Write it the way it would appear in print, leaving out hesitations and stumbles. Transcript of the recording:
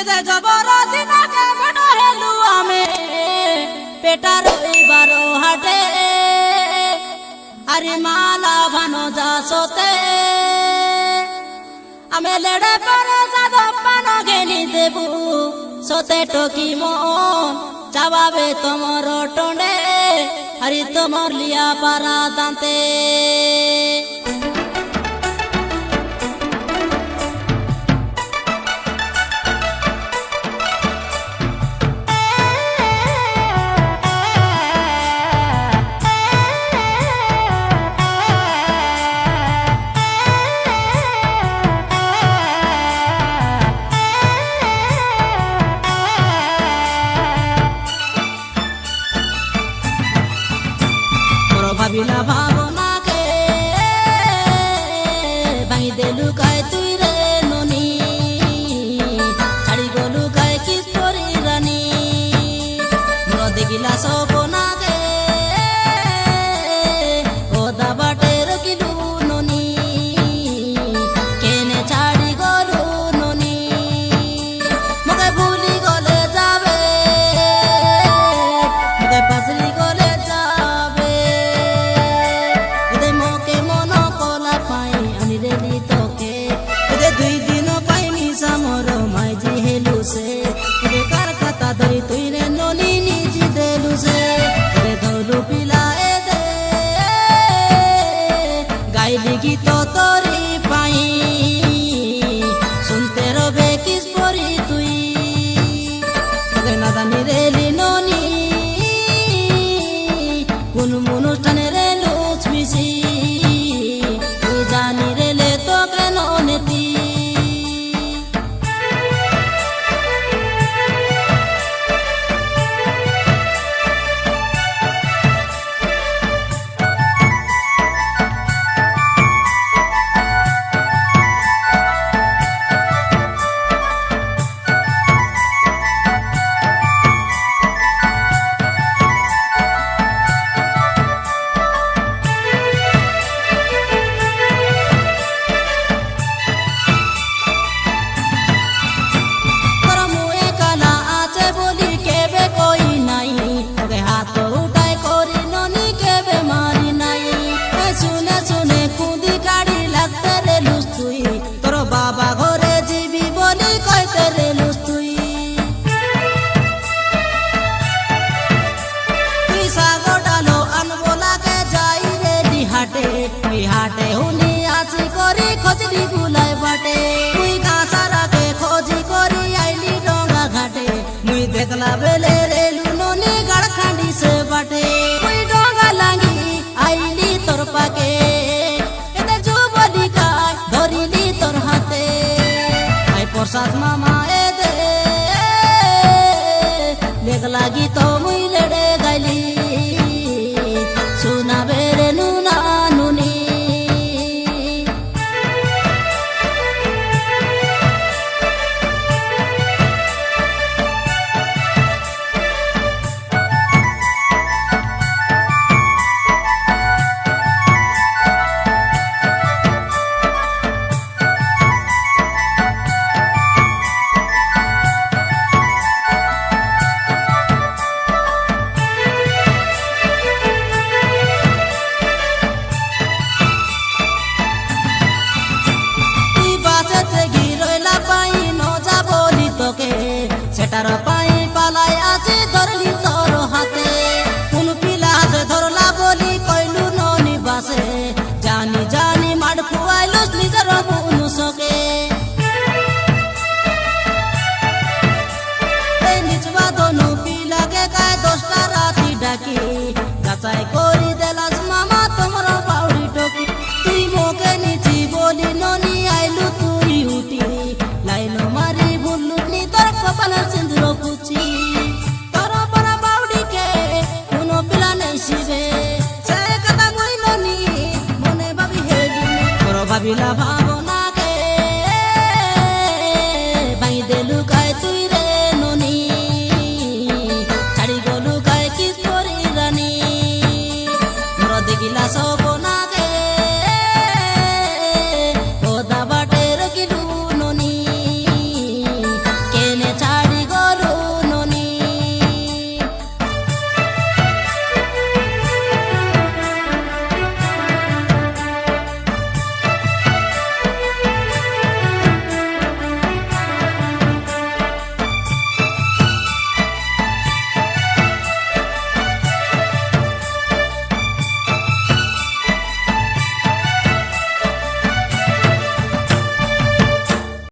এতে জবর দিনকে বড় হেলু আমি পেটার রইবার হাটে আরে মালা ভানো যা সোতে আমি লেড়ে পরে সাদ পান ঘেনি দেবু সোতে টকি মন চাবাবে তোমার টন্ডে আরে তোমার লিয়া পারা দান্তে ভাবিলা ভাবনাকে ভাঙি দেলু কায় তুই রে ননি ছাড়ি গলু কায় কিস পরি রানী মোর দেখিলা সপনাকে ওদা বাটে রকিলু ননি কেনে ছাড়ি গলু ননি মোকে ভুলি গলে যাবে মোকে পাসরি গলে দুই দিন পাইনি সামর মাইজি হেলু সে कार खाता धरी तुई रे ननी निजी देलु से धरु पिला ए दे गाइली गीत तोरी पाई सुनते रबे किस परी तुई नादानी रेली ननी कुन अनुष्ठाने रे लुच मिसी तुई जानी रेले तो केन नेती हाटे हुनी आसी करी खोजली गुलाई बाटे मुई कासारा के खोजी करी आईली डोंगा घाटे मुई देखला बेले रेलू ननी गड़खांडी से बाटे मुई डोंगा लांगी आईली तोर पाके एते जुबली का धरिली तोर हाथे आई प्रसाद मामा ए दे देखला गी तो मुई लेड़े गाइली सुना बेरे नुना नुनी सेटार